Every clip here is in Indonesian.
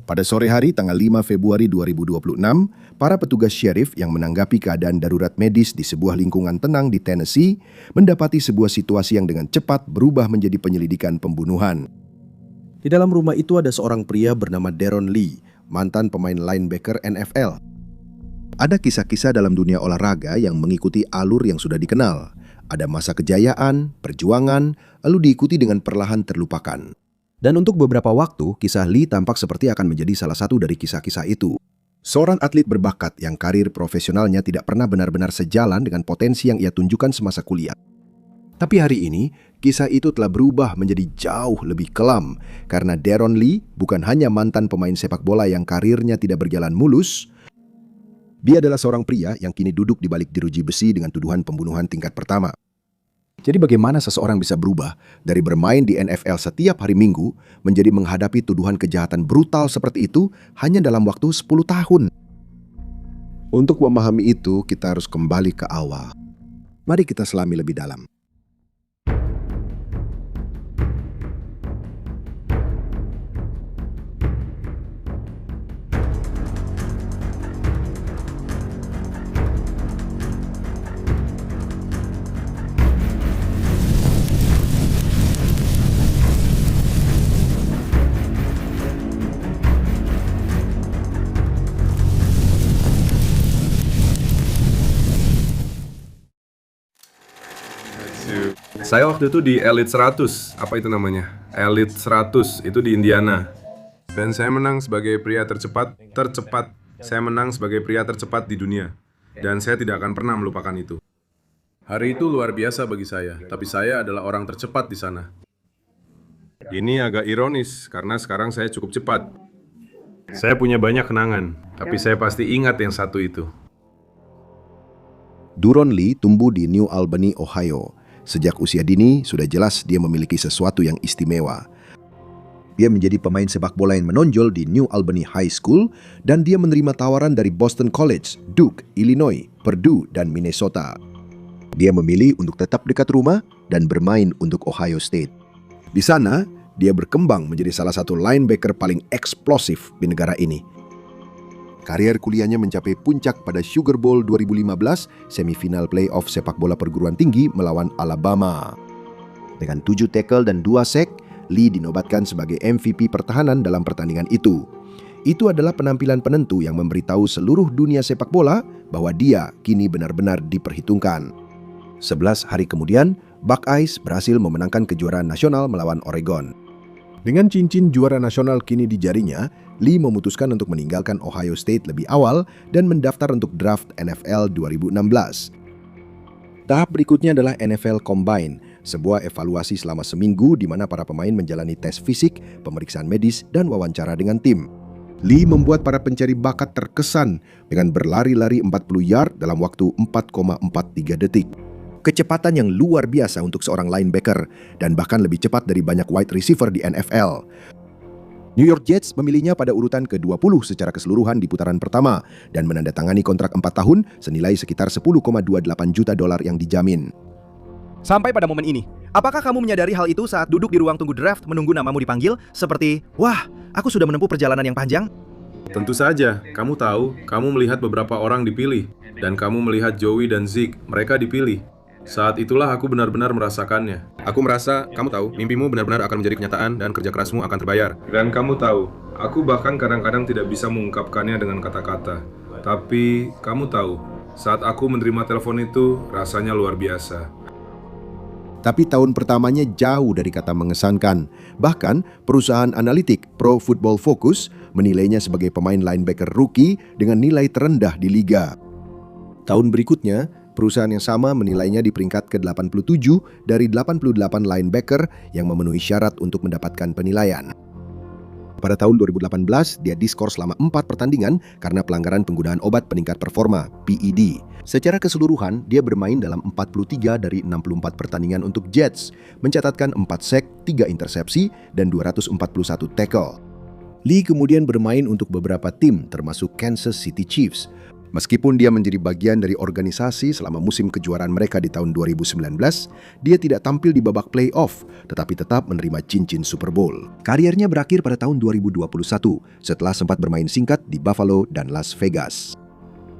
Pada sore hari tanggal 5 Februari 2026, para petugas syerif yang menanggapi keadaan darurat medis di sebuah lingkungan tenang di Tennessee mendapati sebuah situasi yang dengan cepat berubah menjadi penyelidikan pembunuhan. Di dalam rumah itu ada seorang pria bernama Deron Lee, mantan pemain linebacker NFL. Ada kisah-kisah dalam dunia olahraga yang mengikuti alur yang sudah dikenal. Ada masa kejayaan, perjuangan, lalu diikuti dengan perlahan terlupakan. Dan untuk beberapa waktu, kisah Lee tampak seperti akan menjadi salah satu dari kisah-kisah itu. Seorang atlet berbakat yang karir profesionalnya tidak pernah benar-benar sejalan dengan potensi yang ia tunjukkan semasa kuliah. Tapi hari ini, kisah itu telah berubah menjadi jauh lebih kelam karena Deron Lee bukan hanya mantan pemain sepak bola yang karirnya tidak berjalan mulus. Dia adalah seorang pria yang kini duduk di balik jeruji besi dengan tuduhan pembunuhan tingkat pertama. Jadi bagaimana seseorang bisa berubah dari bermain di NFL setiap hari Minggu menjadi menghadapi tuduhan kejahatan brutal seperti itu hanya dalam waktu 10 tahun? Untuk memahami itu, kita harus kembali ke awal. Mari kita selami lebih dalam. Saya waktu itu di Elite 100, apa itu namanya? Elite 100, itu di Indiana. Dan saya menang sebagai pria tercepat. Saya menang sebagai pria tercepat di dunia. Dan saya tidak akan pernah melupakan itu. Hari itu luar biasa bagi saya, tapi saya adalah orang tercepat di sana. Ini agak ironis, karena sekarang saya cukup cepat. Saya punya banyak kenangan, tapi saya pasti ingat yang satu itu. Deron Lee tumbuh di New Albany, Ohio. Sejak usia dini, sudah jelas dia memiliki sesuatu yang istimewa. Dia menjadi pemain sepak bola yang menonjol di New Albany High School dan dia menerima tawaran dari Boston College, Duke, Illinois, Purdue, dan Minnesota. Dia memilih untuk tetap dekat rumah dan bermain untuk Ohio State. Di sana, dia berkembang menjadi salah satu linebacker paling eksplosif di negara ini. Karier kuliahnya mencapai puncak pada Sugar Bowl 2015, semifinal playoff sepak bola perguruan tinggi melawan Alabama. Dengan 7 tackle dan 2 sack, Lee dinobatkan sebagai MVP pertahanan dalam pertandingan itu. Itu adalah penampilan penentu yang memberitahu seluruh dunia sepak bola bahwa dia kini benar-benar diperhitungkan. 11 hari kemudian, Buckeyes berhasil memenangkan kejuaraan nasional melawan Oregon. Dengan cincin juara nasional kini di jarinya, Lee memutuskan untuk meninggalkan Ohio State lebih awal dan mendaftar untuk draft NFL 2016. Tahap berikutnya adalah NFL Combine, sebuah evaluasi selama seminggu di mana para pemain menjalani tes fisik, pemeriksaan medis, dan wawancara dengan tim. Lee membuat para pencari bakat terkesan dengan berlari-lari 40 yard dalam waktu 4,43 detik. Kecepatan yang luar biasa untuk seorang linebacker dan bahkan lebih cepat dari banyak wide receiver di NFL. New York Jets memilihnya pada urutan ke-20 secara keseluruhan di putaran pertama dan menandatangani kontrak 4 tahun senilai sekitar $10,28 juta yang dijamin. Sampai pada momen ini, apakah kamu menyadari hal itu saat duduk di ruang tunggu draft menunggu namamu dipanggil seperti, "Wah, aku sudah menempuh perjalanan yang panjang"? Tentu saja, kamu tahu, kamu melihat beberapa orang dipilih, dan kamu melihat Joey dan Zeke, mereka dipilih. Saat itulah aku benar-benar merasakannya. Aku merasa, kamu tahu, mimpimu benar-benar akan menjadi kenyataan dan kerja kerasmu akan terbayar. Dan kamu tahu, aku bahkan kadang-kadang tidak bisa mengungkapkannya dengan kata-kata. Tapi, kamu tahu, saat aku menerima telepon itu, rasanya luar biasa. Tapi tahun pertamanya jauh dari kata mengesankan. Bahkan, perusahaan analitik Pro Football Focus menilainya sebagai pemain linebacker rookie dengan nilai terendah di liga. Tahun berikutnya, perusahaan yang sama menilainya di peringkat ke-87 dari 88 linebacker yang memenuhi syarat untuk mendapatkan penilaian. Pada tahun 2018, dia diskors selama 4 pertandingan karena pelanggaran penggunaan obat peningkat performa, PED. Secara keseluruhan, dia bermain dalam 43 dari 64 pertandingan untuk Jets, mencatatkan 4 sack, 3 intersepsi, dan 241 tackle. Lee kemudian bermain untuk beberapa tim, termasuk Kansas City Chiefs. Meskipun dia menjadi bagian dari organisasi selama musim kejuaraan mereka di tahun 2019, dia tidak tampil di babak playoff, tetapi tetap menerima cincin Super Bowl. Kariernya berakhir pada tahun 2021 setelah sempat bermain singkat di Buffalo dan Las Vegas.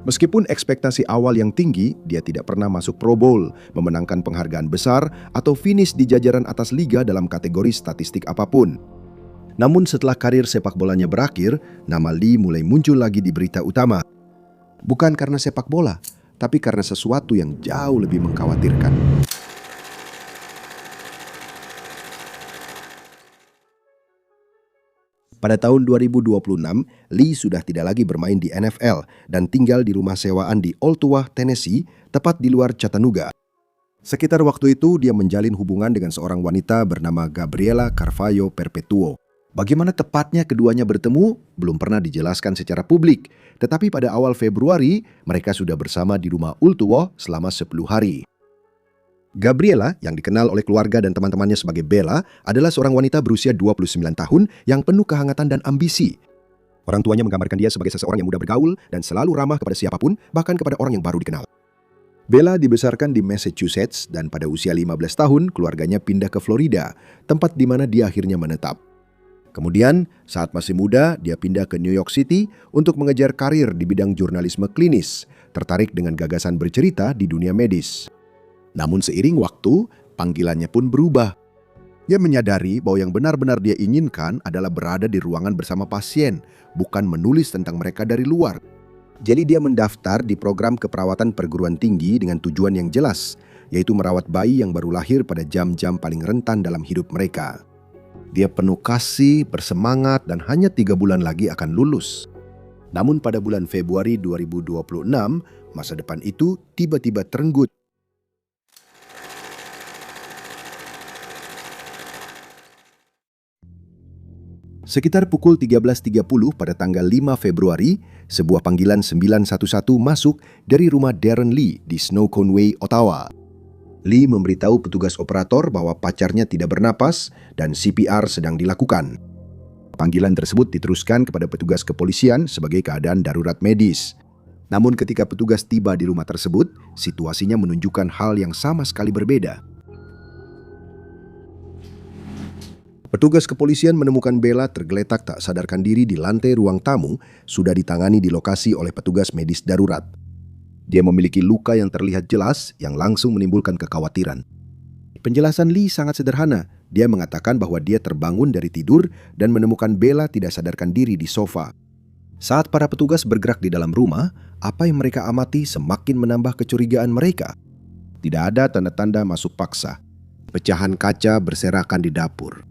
Meskipun ekspektasi awal yang tinggi, dia tidak pernah masuk Pro Bowl, memenangkan penghargaan besar, atau finish di jajaran atas liga dalam kategori statistik apapun. Namun setelah karir sepak bolanya berakhir, nama Lee mulai muncul lagi di berita utama. Bukan karena sepak bola, tapi karena sesuatu yang jauh lebih mengkhawatirkan. Pada tahun 2026, Lee sudah tidak lagi bermain di NFL dan tinggal di rumah sewaan di Ottawa, Tennessee, tepat di luar Chattanooga. Sekitar waktu itu, dia menjalin hubungan dengan seorang wanita bernama Gabriela Carvalho Perpetuo. Bagaimana tepatnya keduanya bertemu belum pernah dijelaskan secara publik, tetapi pada awal Februari mereka sudah bersama di rumah Ultuwo selama 10 hari. Gabriela, yang dikenal oleh keluarga dan teman-temannya sebagai Bella, adalah seorang wanita berusia 29 tahun yang penuh kehangatan dan ambisi. Orang tuanya menggambarkan dia sebagai seseorang yang mudah bergaul dan selalu ramah kepada siapapun, bahkan kepada orang yang baru dikenal. Bella dibesarkan di Massachusetts dan pada usia 15 tahun keluarganya pindah ke Florida, tempat di mana dia akhirnya menetap. Kemudian, saat masih muda, dia pindah ke New York City untuk mengejar karir di bidang jurnalisme klinis, tertarik dengan gagasan bercerita di dunia medis. Namun seiring waktu, panggilannya pun berubah. Dia menyadari bahwa yang benar-benar dia inginkan adalah berada di ruangan bersama pasien, bukan menulis tentang mereka dari luar. Jadi dia mendaftar di program keperawatan perguruan tinggi dengan tujuan yang jelas, yaitu merawat bayi yang baru lahir pada jam-jam paling rentan dalam hidup mereka. Dia penuh kasih, bersemangat, dan hanya 3 bulan lagi akan lulus. Namun pada bulan Februari 2026, masa depan itu tiba-tiba terenggut. Sekitar pukul 13.30 pada tanggal 5 Februari, sebuah panggilan 911 masuk dari rumah Darren Lee di Snow Conway, Ottawa. Lee memberitahu petugas operator bahwa pacarnya tidak bernapas dan CPR sedang dilakukan. Panggilan tersebut diteruskan kepada petugas kepolisian sebagai keadaan darurat medis. Namun ketika petugas tiba di rumah tersebut, situasinya menunjukkan hal yang sama sekali berbeda. Petugas kepolisian menemukan Bella tergeletak tak sadarkan diri di lantai ruang tamu, sudah ditangani di lokasi oleh petugas medis darurat. Dia memiliki luka yang terlihat jelas yang langsung menimbulkan kekhawatiran. Penjelasan Lee sangat sederhana. Dia mengatakan bahwa dia terbangun dari tidur dan menemukan Bella tidak sadarkan diri di sofa. Saat para petugas bergerak di dalam rumah, apa yang mereka amati semakin menambah kecurigaan mereka. Tidak ada tanda-tanda masuk paksa. Pecahan kaca berserakan di dapur.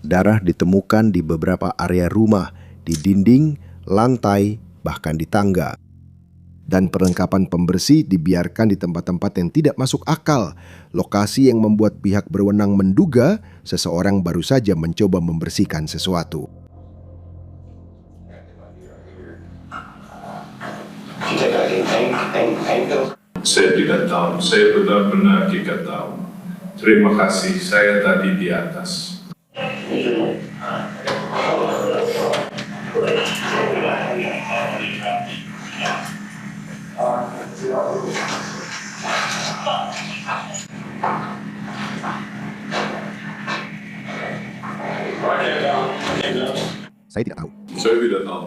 Darah ditemukan di beberapa area rumah, di dinding, lantai, bahkan di tangga. Dan perlengkapan pembersih dibiarkan di tempat-tempat yang tidak masuk akal, lokasi yang membuat pihak berwenang menduga seseorang baru saja mencoba membersihkan sesuatu. Saya tidak tahu, saya benar-benar tidak tahu. Terima kasih, saya tadi di atas. Saya tidak tahu. Saya tidak tahu.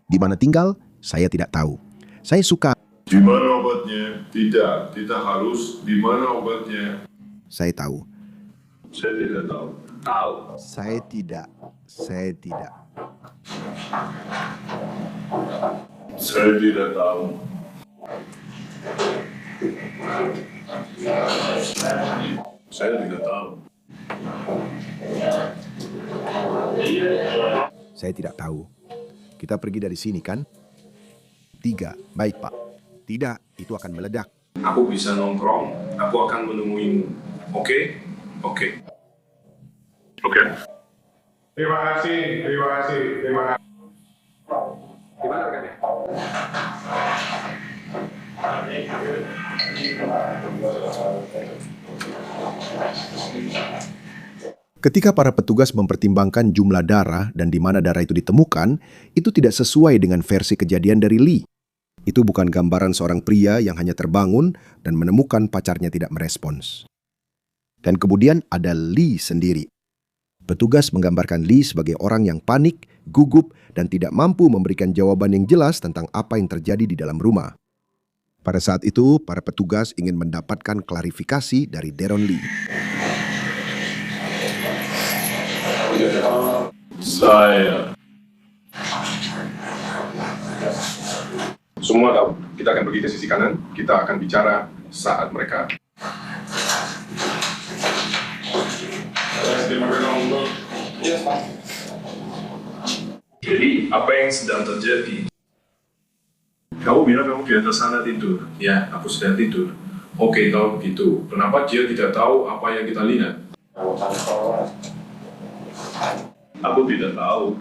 Di mana tinggal, saya tidak tahu. Saya suka. Di mana obatnya? Tidak, tidak harus. Di mana obatnya? Saya tahu. Saya tidak tahu. Tahu. Saya tidak. Saya tidak. Saya tidak tahu. Saya tidak tahu. Saya tidak tahu. Kita pergi dari sini kan? 3. Baik, Pak. Tidak, itu akan meledak. Aku bisa nongkrong. Aku akan menemuimu. Oke? Oke. Oke. Terima kasih. Terima kasih. Terima kasih. Gimana rekannya? Ketika para petugas mempertimbangkan jumlah darah dan di mana darah itu ditemukan, itu tidak sesuai dengan versi kejadian dari Lee. Itu bukan gambaran seorang pria yang hanya terbangun dan menemukan pacarnya tidak merespons. Dan kemudian ada Lee sendiri. Petugas menggambarkan Lee sebagai orang yang panik, gugup, dan tidak mampu memberikan jawaban yang jelas tentang apa yang terjadi di dalam rumah. Pada saat itu, para petugas ingin mendapatkan klarifikasi dari Deron Lee. Saya. Semua tahu, kita akan pergi ke sisi kanan, kita akan bicara saat mereka. Jadi, apa yang sedang terjadi? Kamu bilang kamu di atas sana tidur. Ya, aku sedang tidur. Oke, tahu begitu. Kenapa dia tidak tahu apa yang kita lihat? Aku tidak tahu.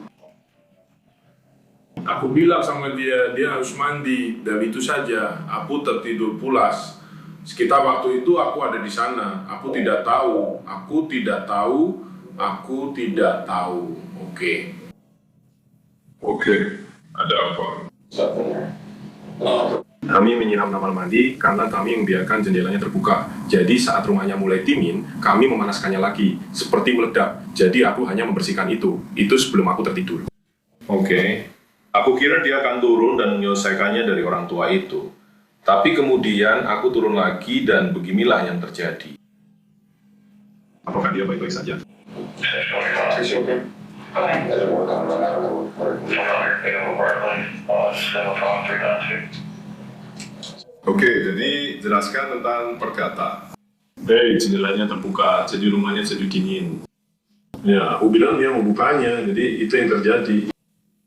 Aku bilang sama dia harus mandi, dan itu saja. Aku tertidur pulas. Sekitar waktu itu aku ada di sana. Aku tidak tahu. Aku tidak tahu. Aku tidak tahu. Oke. Oke. Ada apa? Kami menyiram kamar mandi karena kami membiarkan jendelanya terbuka. Jadi saat rumahnya mulai dingin, kami memanaskannya lagi, seperti meledak. Jadi aku hanya membersihkan itu. Itu sebelum aku tertidur. Oke. Aku kira dia akan turun dan menyelesaikannya dari orang tua itu. Tapi kemudian aku turun lagi dan beginilah yang terjadi. Apakah dia baik-baik saja? Oke, jadi jelaskan tentang perkata. Jendelanya terbuka, jadi rumahnya jadi dingin. Ya, aku bilang dia membukanya, jadi itu yang terjadi.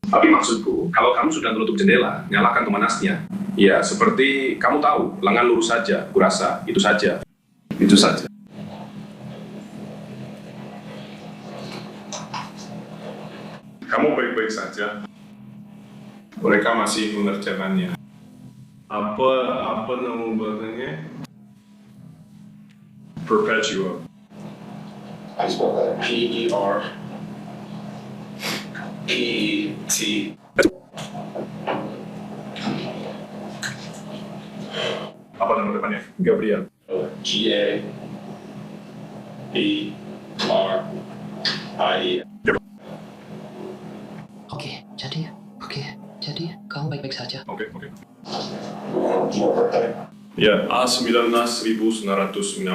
Tapi maksudku, kalau kamu sudah menutup jendela, nyalakan pemanasnya. Ya, seperti kamu tahu, lengan lurus saja, kurasa, itu saja. Itu saja. Kamu baik-baik saja. Mereka masih mengerjakannya. Apa nama bahasanya? Perpetua. I spell that P-E-R-P-E-T. Apa nama depannya? Gabriel. G-A-B-R-I-E. Jadi kamu baik-baik saja. Oke. Ya, A19 1996.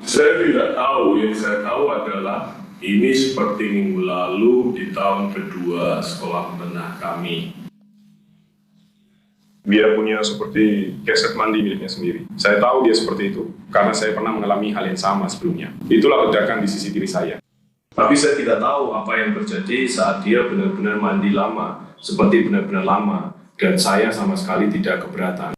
Saya tidak tahu, yang saya tahu adalah ini seperti minggu lalu di tahun kedua sekolah menengah kami. Dia punya seperti keset mandi miliknya sendiri. Saya tahu dia seperti itu, karena saya pernah mengalami hal yang sama sebelumnya. Itulah ledakan di sisi diri saya. Tapi saya tidak tahu apa yang terjadi saat dia benar-benar mandi lama, seperti benar-benar lama, dan saya sama sekali tidak keberatan.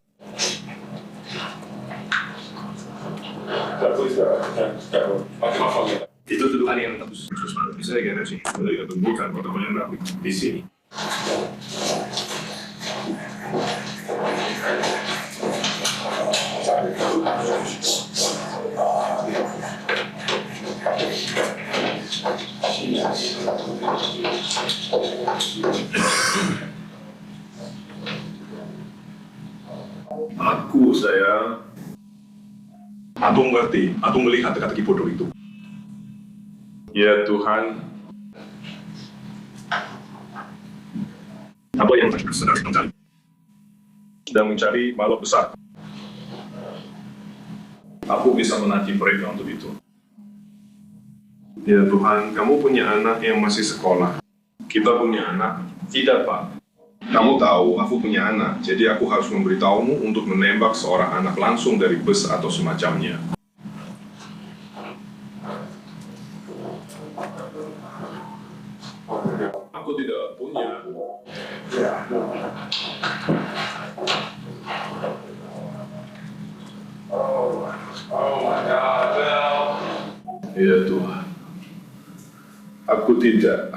Itu tuduhan yang bagus. Bisa ya sih. Bukan pertemuan rapi di sini. Aku mengerti, aku melihat teka-teki bodoh itu. Ya Tuhan, apa yang sedang mencari? Sedang mencari balok besar. Aku bisa menagih mereka untuk itu. Ya Tuhan, kamu punya anak yang masih sekolah. Kita punya anak. Tidak, Pak. Kamu tahu, aku punya anak, jadi aku harus memberitahumu untuk menembak seorang anak langsung dari bus atau semacamnya. Aku tidak punya. Ya Tuhan. Aku tidak.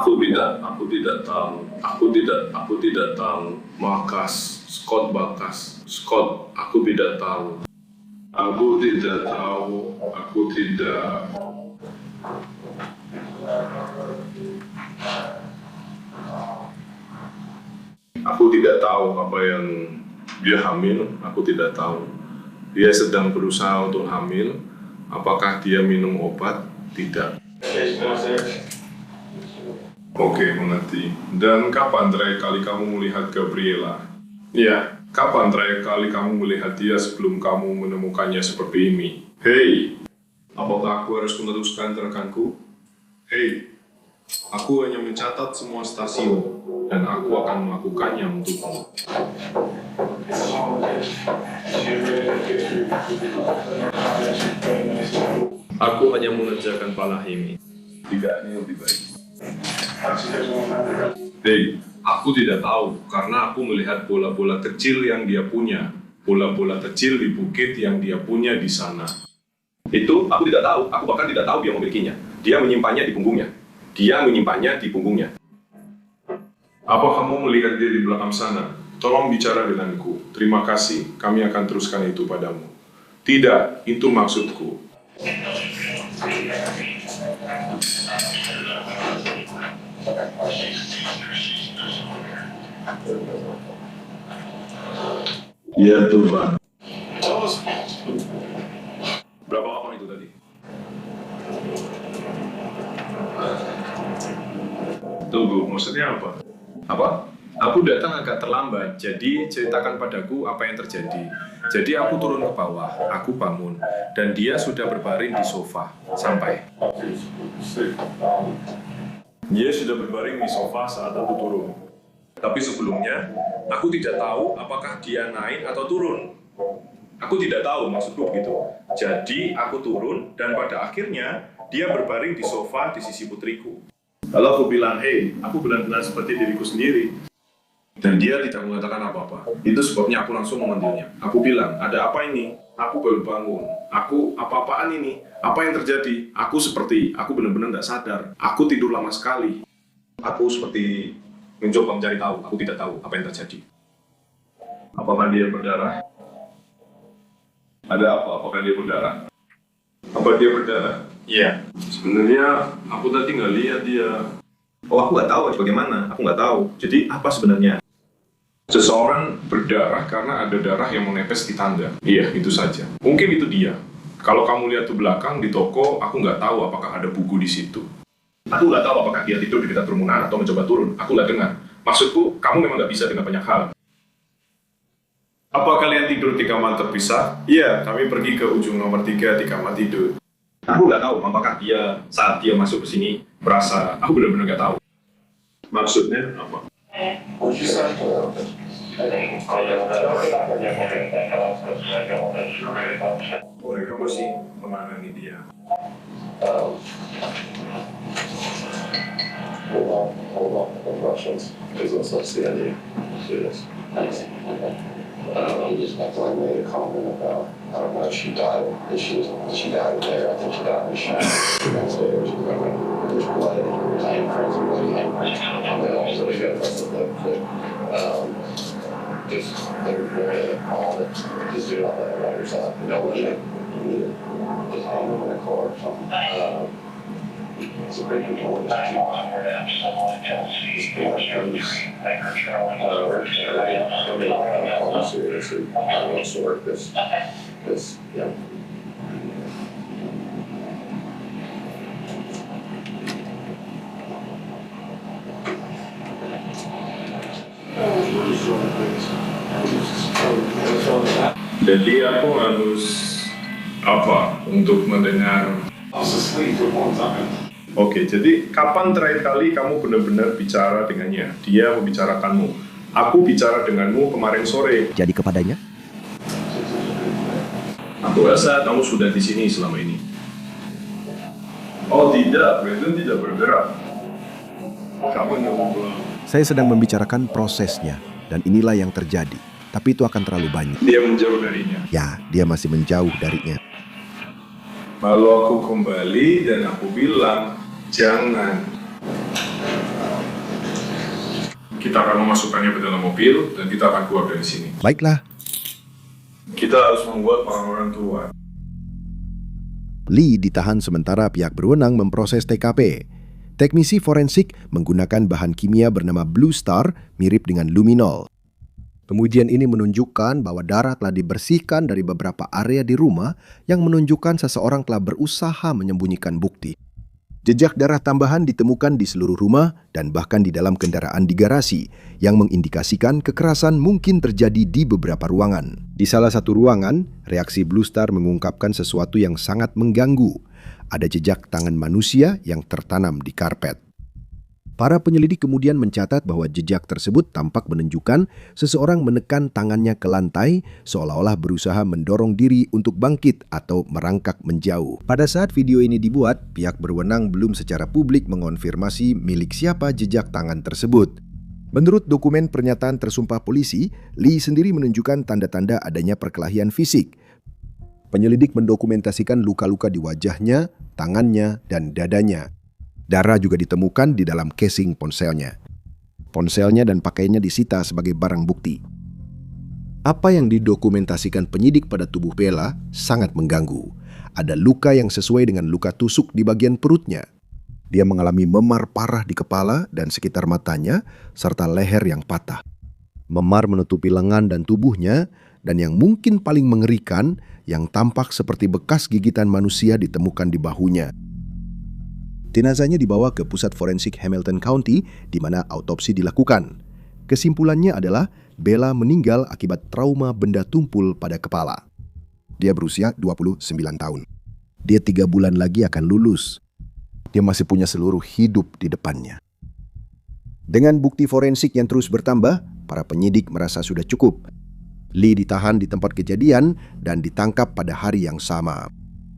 Aku tidak tahu. Aku tidak tahu. Bakas, Scott Bakas. Scott, aku tidak tahu. Aku tidak tahu. Aku tidak. Aku tidak tahu apa yang dia hamil. Aku tidak tahu. Dia sedang berusaha untuk hamil. Apakah dia minum obat? Tidak. Oke, mengerti. Dan kapan terakhir kali kamu melihat Gabriela? Ya, kapan terakhir kali kamu melihat dia sebelum kamu menemukannya seperti ini? Hei, apakah aku harus meneruskan rekanku? Hei, aku hanya mencatat semua stasiun, dan aku akan melakukannya untukmu. Aku hanya mengerjakan Palahimi. Tidak, ini lebih baik. Hei, aku tidak tahu, karena aku melihat bola-bola kecil yang dia punya. Bola-bola kecil di bukit yang dia punya di sana. Itu aku tidak tahu, aku bahkan tidak tahu dia memilikinya. Dia menyimpannya di punggungnya. Apa kamu melihat dia di belakang sana? Tolong bicara denganku. Terima kasih, kami akan teruskan itu padamu. Tidak, itu maksudku. Ya Tuhan. Berapa lama itu tadi? Tunggu, maksudnya apa? Apa? Aku datang agak terlambat, jadi ceritakan padaku apa yang terjadi. Jadi aku turun ke bawah, aku bangun, dan dia sudah berbaring di sofa. Sampai. Dia sudah berbaring di sofa saat aku turun. Tapi sebelumnya, aku tidak tahu apakah dia naik atau turun. Aku tidak tahu, maksudku begitu. Jadi aku turun, dan pada akhirnya dia berbaring di sofa di sisi putriku. Lalu aku bilang, hei, aku benar-benar seperti diriku sendiri. Dan dia tidak mengatakan apa-apa. Itu sebabnya aku langsung memanggilnya. Aku bilang, ada apa ini? Aku baru bangun. Aku, apa-apaan ini? Apa yang terjadi? Aku benar-benar tidak sadar. Aku tidur lama sekali. Aku seperti mencoba mencari tahu. Aku tidak tahu apa yang terjadi. Apakah dia berdarah? Ada apa? Apakah dia berdarah? Apa dia berdarah? Iya. Sebenarnya aku tadi nggak lihat dia. Oh, aku nggak tahu bagaimana. Aku nggak tahu. Jadi apa sebenarnya? Seseorang berdarah karena ada darah yang menepes di tanda. Iya, itu saja. Mungkin itu dia. Kalau kamu lihat ke belakang di toko, aku nggak tahu apakah ada buku di situ. Aku nggak tahu apakah dia tidur di dekat kerumunan atau mencoba turun. Aku nggak dengar. Maksudku, kamu memang nggak bisa dengan banyak hal. Apa kalian tidur di kamar terpisah? Iya, kami pergi ke ujung nomor 3 di kamar tidur. Aku nggak tahu apakah dia saat dia masuk ke sini merasa. Aku benar-benar nggak tahu. Maksudnya apa? Mereka masih memandangi dia. Hold on, the Russians, because let's see how they do this. He just got like made a comment about, I don't know if she died, she died there, I think she died in the shower downstairs. There's blood, handprints, bloody handprints on the walls of the show, just, they're very all that, just do it on the writer's side, don't let it, just hang them in a car or something. It's a pretty good one. Seriously, I want to work this, yeah. Jadi aku harus apa untuk mendengar? Oke, jadi kapan terakhir kali kamu benar-benar bicara dengannya? Dia membicarakanmu. Aku bicara denganmu kemarin sore. Jadi kepadanya? Aku rasa kamu sudah di sini selama ini. Oh tidak, Brandon tidak bergerak. Kamu nunggu. Saya sedang membicarakan prosesnya, dan inilah yang terjadi. Tapi itu akan terlalu banyak. Dia menjauh darinya. Ya, dia masih menjauh darinya. Lalu aku kembali dan aku bilang, jangan. Kita akan memasukkannya ke dalam mobil dan kita akan keluar dari sini. Baiklah, Kita harus membuat orang-orang keluar. Lee ditahan sementara pihak berwenang memproses TKP. Teknisi forensik menggunakan bahan kimia bernama Blue Star mirip dengan luminol. Pengujian ini menunjukkan bahwa darah telah dibersihkan dari beberapa area di rumah yang menunjukkan seseorang telah berusaha menyembunyikan bukti. Jejak darah tambahan ditemukan di seluruh rumah dan bahkan di dalam kendaraan di garasi yang mengindikasikan kekerasan mungkin terjadi di beberapa ruangan. Di salah satu ruangan, reaksi Blue Star mengungkapkan sesuatu yang sangat mengganggu. Ada jejak tangan manusia yang tertanam di karpet. Para penyelidik kemudian mencatat bahwa jejak tersebut tampak menunjukkan seseorang menekan tangannya ke lantai seolah-olah berusaha mendorong diri untuk bangkit atau merangkak menjauh. Pada saat video ini dibuat, pihak berwenang belum secara publik mengonfirmasi milik siapa jejak tangan tersebut. Menurut dokumen pernyataan tersumpah polisi, Lee sendiri menunjukkan tanda-tanda adanya perkelahian fisik. Penyelidik mendokumentasikan luka-luka di wajahnya, tangannya, dan dadanya. Darah juga ditemukan di dalam casing ponselnya. Ponselnya dan pakaiannya disita sebagai barang bukti. Apa yang didokumentasikan penyidik pada tubuh Bella sangat mengganggu. Ada luka yang sesuai dengan luka tusuk di bagian perutnya. Dia mengalami memar parah di kepala dan sekitar matanya, serta leher yang patah. Memar menutupi lengan dan tubuhnya, dan yang mungkin paling mengerikan, yang tampak seperti bekas gigitan manusia ditemukan di bahunya. Jenazahnya dibawa ke pusat forensik Hamilton County di mana autopsi dilakukan. Kesimpulannya adalah Bella meninggal akibat trauma benda tumpul pada kepala. Dia berusia 29 tahun. Dia 3 bulan lagi akan lulus. Dia masih punya seluruh hidup di depannya. Dengan bukti forensik yang terus bertambah, para penyidik merasa sudah cukup. Lee ditahan di tempat kejadian dan ditangkap pada hari yang sama.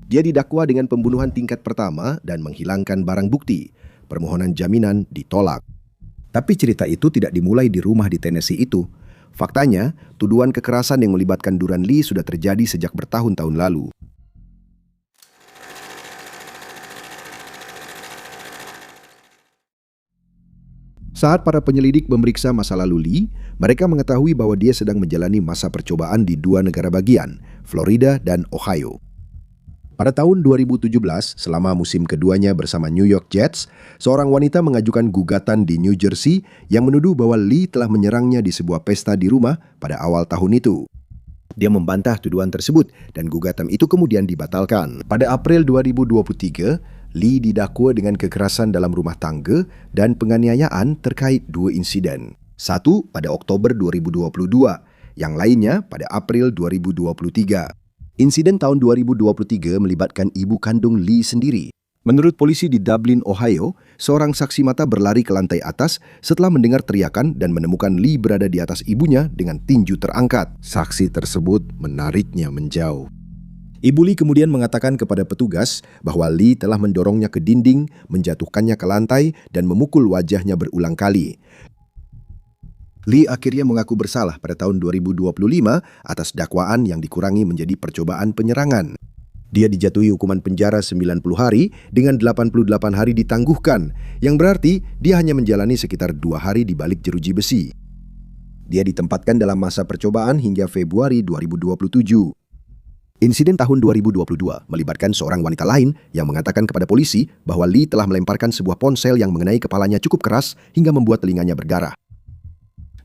Dia didakwa dengan pembunuhan tingkat pertama dan menghilangkan barang bukti. Permohonan jaminan ditolak. Tapi cerita itu tidak dimulai di rumah di Tennessee itu. Faktanya, tuduhan kekerasan yang melibatkan Duran Lee sudah terjadi sejak bertahun-tahun lalu. Saat para penyelidik memeriksa masa lalu Lee, mereka mengetahui bahwa dia sedang menjalani masa percobaan di 2 negara bagian, Florida dan Ohio. Pada tahun 2017, selama musim keduanya bersama New York Jets, seorang wanita mengajukan gugatan di New Jersey yang menuduh bahwa Lee telah menyerangnya di sebuah pesta di rumah pada awal tahun itu. Dia membantah tuduhan tersebut dan gugatan itu kemudian dibatalkan. Pada April 2023, Lee didakwa dengan kekerasan dalam rumah tangga dan penganiayaan terkait 2 insiden. Satu pada Oktober 2022, yang lainnya pada April 2023. Insiden tahun 2023 melibatkan ibu kandung Lee sendiri. Menurut polisi di Dublin, Ohio, seorang saksi mata berlari ke lantai atas setelah mendengar teriakan dan menemukan Lee berada di atas ibunya dengan tinju terangkat. Saksi tersebut menariknya menjauh. Ibu Lee kemudian mengatakan kepada petugas bahwa Lee telah mendorongnya ke dinding, menjatuhkannya ke lantai, dan memukul wajahnya berulang kali. Lee akhirnya mengaku bersalah pada tahun 2025 atas dakwaan yang dikurangi menjadi percobaan penyerangan. Dia dijatuhi hukuman penjara 90 hari dengan 88 hari ditangguhkan, yang berarti dia hanya menjalani sekitar 2 hari di balik jeruji besi. Dia ditempatkan dalam masa percobaan hingga Februari 2027. Insiden tahun 2022 melibatkan seorang wanita lain yang mengatakan kepada polisi bahwa Lee telah melemparkan sebuah ponsel yang mengenai kepalanya cukup keras hingga membuat telinganya berdarah.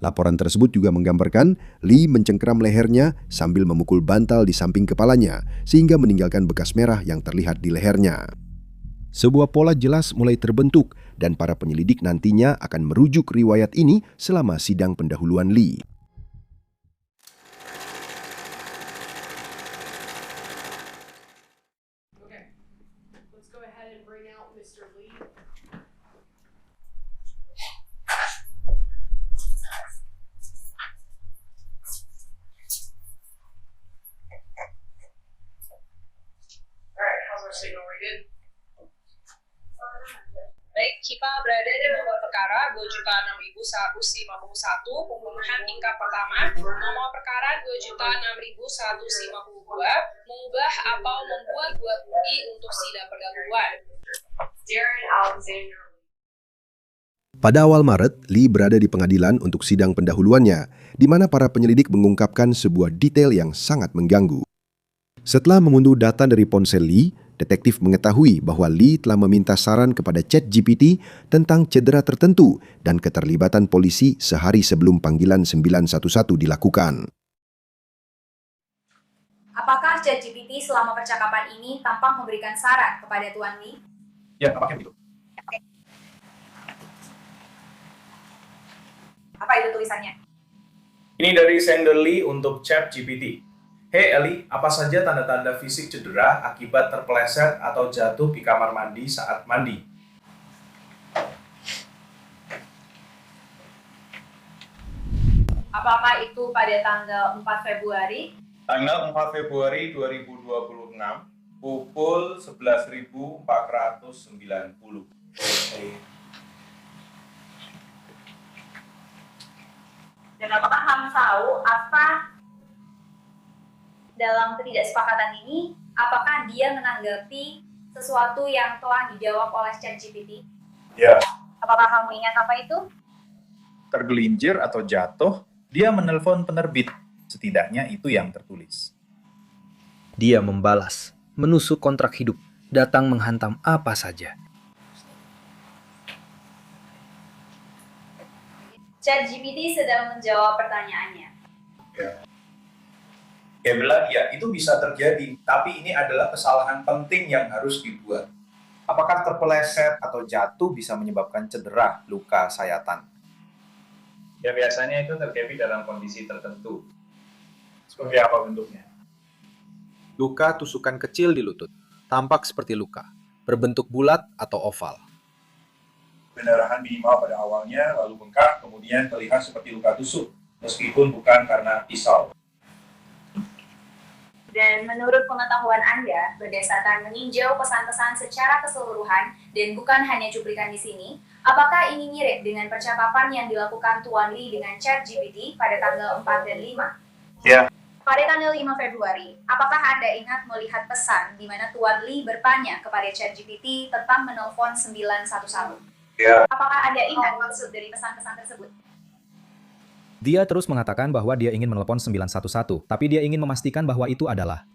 Laporan tersebut juga menggambarkan Lee mencengkeram lehernya sambil memukul bantal di samping kepalanya sehingga meninggalkan bekas merah yang terlihat di lehernya. Sebuah pola jelas mulai terbentuk dan para penyelidik nantinya akan merujuk riwayat ini selama sidang pendahuluan Lee. Okay, let's go ahead and bring out Mr. Lee. Alright, how's our signal? We good? Baik, kita berada di nomor perkara 2.006.151, pembunuhan tingkat pertama. Nomor perkara 2.006.152, mengubah atau membuat bukti untuk sidang pendahuluan. Darren Alexander. Pada awal Maret, Lee berada di pengadilan untuk sidang pendahuluannya, di mana para penyelidik mengungkapkan sebuah detail yang sangat mengganggu. Setelah mengunduh data dari ponsel Lee, detektif mengetahui bahwa Lee telah meminta saran kepada ChatGPT tentang cedera tertentu dan keterlibatan polisi sehari sebelum panggilan 911 dilakukan. Apakah ChatGPT selama percakapan ini tampak memberikan saran kepada Tuan Lee? Ya, tampaknya begitu. Apa itu tulisannya? Ini dari sender Lee untuk ChatGPT. Hey Ellie, apa saja tanda-tanda fisik cedera akibat terpeleset atau jatuh di kamar mandi saat mandi? Apakah itu pada tanggal 4 Februari? Tanggal 4 Februari 2026, pukul 11.490. Dan apakah kamu tahu apa dalam ketidaksepakatan ini, apakah dia menanggapi sesuatu yang telah dijawab oleh ChatGPT? Ya. Apakah kamu ingat apa itu? Tergelincir atau jatuh, dia menelpon penerbit. Setidaknya itu yang tertulis. Dia membalas, menusuk kontrak hidup, datang menghantam apa saja. ChatGPT sedang menjawab pertanyaannya. Dia bilang, ya itu bisa terjadi, tapi ini adalah kesalahan penting yang harus dibuat. Apakah terpeleset atau jatuh bisa menyebabkan cedera, luka, sayatan? Ya biasanya itu terjadi dalam kondisi tertentu. Seperti apa bentuknya? Luka tusukan kecil di lutut, tampak seperti luka, berbentuk bulat atau oval. Pendarahan minimal pada awalnya, lalu bengkak, kemudian terlihat seperti luka tusuk, meskipun bukan karena pisau. Dan menurut pengetahuan Anda, berdasarkan meninjau pesan-pesan secara keseluruhan dan bukan hanya cuplikan di sini, apakah ini mirip dengan percakapan yang dilakukan Tuan Lee dengan ChatGPT pada tanggal 4 dan 5? Ya. Pada tanggal 5 Februari, apakah Anda ingat melihat pesan di mana Tuan Lee bertanya kepada ChatGPT tentang menelpon 911? Ya. Apakah Anda ingat maksud dari pesan-pesan tersebut? Dia terus mengatakan bahwa dia ingin menelpon 911, tapi dia ingin memastikan bahwa itu adalah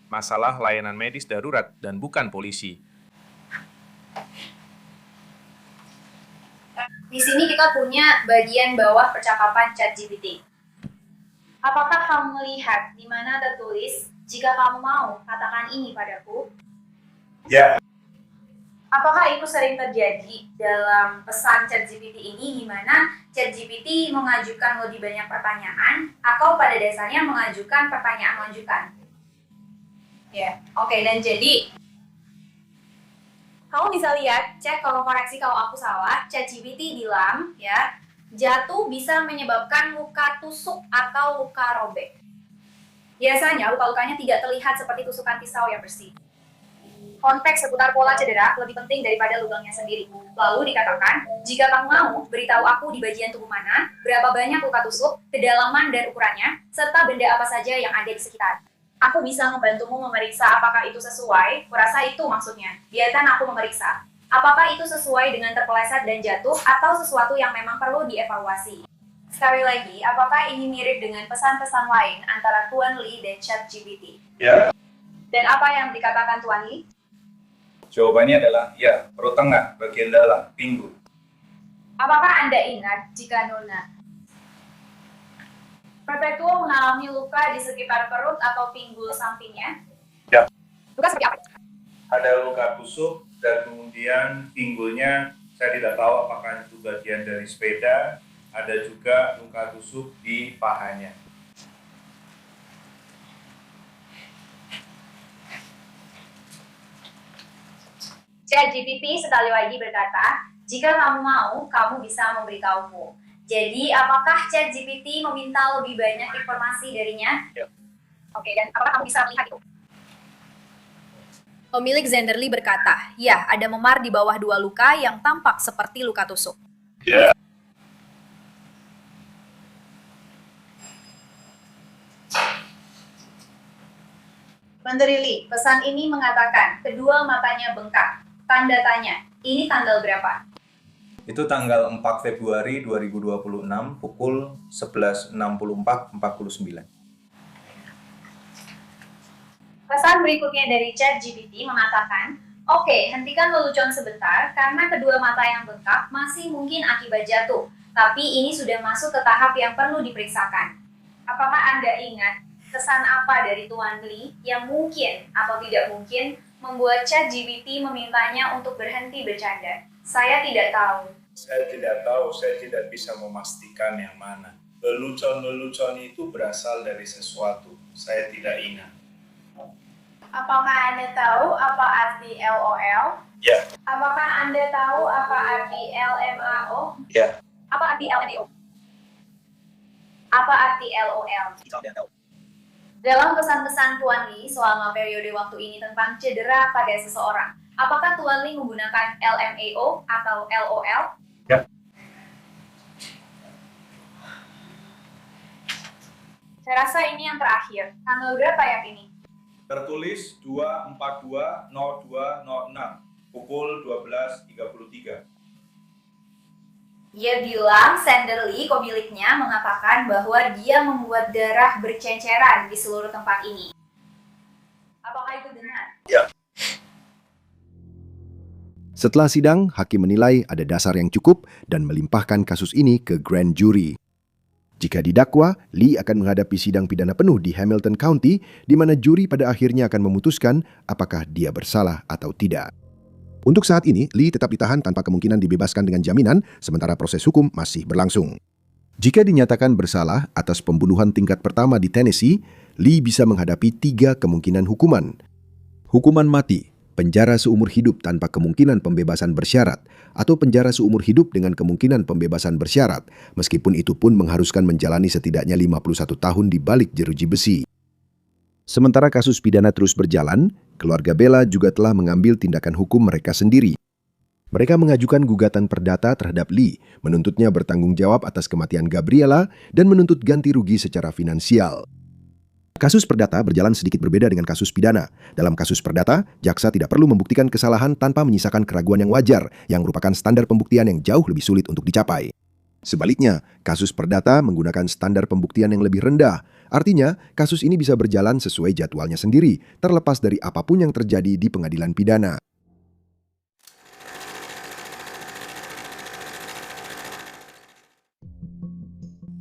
Masalah layanan medis darurat dan bukan polisi. Di sini kita punya bagian bawah percakapan ChatGPT. Apakah kamu melihat di mana tertulis, jika kamu mau, katakan ini padaku? Ya. Apakah itu sering terjadi dalam pesan ChatGPT ini di mana ChatGPT mengajukan lebih banyak pertanyaan atau pada dasarnya mengajukan pertanyaan lanjutan? Ya, oke, dan jadi kamu bisa lihat, cek kalau koreksi kalau aku salah, ChatGPT bilang ya, jatuh bisa menyebabkan luka tusuk atau luka robek. Biasanya luka-lukanya tidak terlihat seperti tusukan pisau yang bersih. Konteks seputar pola cedera lebih penting daripada lubangnya sendiri. Lalu dikatakan, jika kamu mau, beritahu aku di bagian tubuh mana, berapa banyak luka tusuk, kedalaman dan ukurannya, serta benda apa saja yang ada di sekitar. Aku bisa membantumu memeriksa apakah itu sesuai, kurasa itu maksudnya. Biarkan aku memeriksa. Apakah itu sesuai dengan terpeleset dan jatuh, atau sesuatu yang memang perlu dievaluasi. Sekali lagi, apakah ini mirip dengan pesan-pesan lain antara Tuan Lee dan ChatGPT? Ya. Dan apa yang dikatakan Tuan Lee? Jawabannya adalah ya, perut tengah, bagian dalam, pinggul. Apakah Anda ingat jika Nona Perpetual mengalami luka di sekitar perut atau pinggul sampingnya? Ya. Luka seperti apa? Ada luka tusuk dan kemudian pinggulnya, saya tidak tahu apakah itu bagian dari sepeda, ada juga luka tusuk di pahanya. ChatGPT sekali lagi berkata, jika kamu mau, kamu bisa memberitahuku. Jadi, apakah ChatGPT meminta lebih banyak informasi darinya? Ya. Oke, dan apakah kamu bisa melihat itu? Pemilik Zenderly berkata, ya, ada memar di bawah dua luka yang tampak seperti luka tusuk. Ya. Menteri Lee, pesan ini mengatakan kedua matanya bengkak. Tanda tanya, ini tanggal berapa? Itu tanggal 4 Februari 2026 pukul 11.64.49. Pesan berikutnya dari ChatGPT mengatakan, oke, hentikan lelucon sebentar karena kedua mata yang bengkak masih mungkin akibat jatuh, tapi ini sudah masuk ke tahap yang perlu diperiksakan. Apakah Anda ingat kesan apa dari Tuan Lee yang mungkin atau tidak mungkin membuat ChatGPT memintanya untuk berhenti bercanda? Saya tidak tahu. Saya tidak tahu, saya tidak bisa memastikan yang mana. Lelucon-lelucon itu berasal dari sesuatu, saya tidak ingat. Apakah Anda tahu apa arti LOL? Ya. Apakah Anda tahu apa arti LMAO? Ya. Apa arti LMAO? Apa arti LOL? Dalam pesan-pesan Tuan Lee selama periode waktu ini tentang cedera pada seseorang, apakah Tuan Lee menggunakan LMAO atau LOL? Ya. Saya rasa ini yang terakhir. Tanggal berapa ya ini? Tertulis 2420206 pukul 12.33. Ia bilang Sander Lee, pemiliknya, mengatakan bahwa dia membuat darah berceceran di seluruh tempat ini. Apakah itu benar? Ya. Setelah sidang, hakim menilai ada dasar yang cukup dan melimpahkan kasus ini ke grand jury. Jika didakwa, Lee akan menghadapi sidang pidana penuh di Hamilton County, di mana juri pada akhirnya akan memutuskan apakah dia bersalah atau tidak. Untuk saat ini, Lee tetap ditahan tanpa kemungkinan dibebaskan dengan jaminan, sementara proses hukum masih berlangsung. Jika dinyatakan bersalah atas pembunuhan tingkat pertama di Tennessee, Lee bisa menghadapi 3 kemungkinan hukuman. Hukuman mati, penjara seumur hidup tanpa kemungkinan pembebasan bersyarat, atau penjara seumur hidup dengan kemungkinan pembebasan bersyarat, meskipun itu pun mengharuskan menjalani setidaknya 51 tahun di balik jeruji besi. Sementara kasus pidana terus berjalan, keluarga Bella juga telah mengambil tindakan hukum mereka sendiri. Mereka mengajukan gugatan perdata terhadap Lee, menuntutnya bertanggung jawab atas kematian Gabriela dan menuntut ganti rugi secara finansial. Kasus perdata berjalan sedikit berbeda dengan kasus pidana. Dalam kasus perdata, jaksa tidak perlu membuktikan kesalahan tanpa menyisakan keraguan yang wajar, yang merupakan standar pembuktian yang jauh lebih sulit untuk dicapai. Sebaliknya, kasus perdata menggunakan standar pembuktian yang lebih rendah. Artinya, kasus ini bisa berjalan sesuai jadwalnya sendiri, terlepas dari apapun yang terjadi di pengadilan pidana.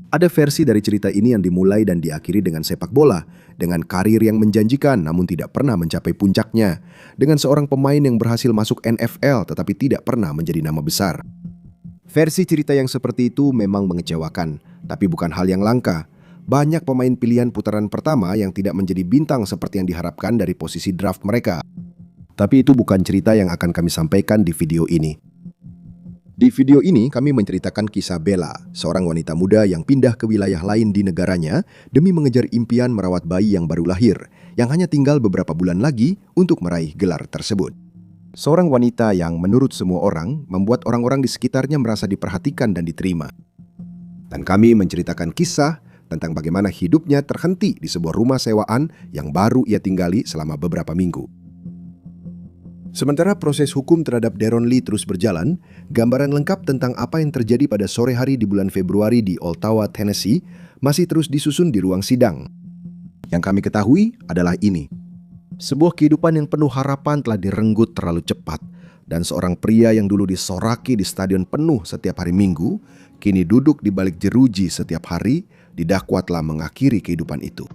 Ada versi dari cerita ini yang dimulai dan diakhiri dengan sepak bola, dengan karir yang menjanjikan namun tidak pernah mencapai puncaknya, dengan seorang pemain yang berhasil masuk NFL tetapi tidak pernah menjadi nama besar. Versi cerita yang seperti itu memang mengecewakan, tapi bukan hal yang langka. Banyak pemain pilihan putaran pertama yang tidak menjadi bintang seperti yang diharapkan dari posisi draft mereka. Tapi itu bukan cerita yang akan kami sampaikan di video ini. Di video ini kami menceritakan kisah Bella, seorang wanita muda yang pindah ke wilayah lain di negaranya demi mengejar impian merawat bayi yang baru lahir, yang hanya tinggal beberapa bulan lagi untuk meraih gelar tersebut. Seorang wanita yang menurut semua orang membuat orang-orang di sekitarnya merasa diperhatikan dan diterima. Dan kami menceritakan kisah tentang bagaimana hidupnya terhenti di sebuah rumah sewaan yang baru ia tinggali selama beberapa minggu. Sementara proses hukum terhadap Deron Lee terus berjalan, gambaran lengkap tentang apa yang terjadi pada sore hari di bulan Februari di Ottawa, Tennessee, masih terus disusun di ruang sidang. Yang kami ketahui adalah ini. Sebuah kehidupan yang penuh harapan telah direnggut terlalu cepat, dan seorang pria yang dulu disoraki di stadion penuh setiap hari Minggu, kini duduk di balik jeruji setiap hari, didakwa telah mengakhiri kehidupan itu.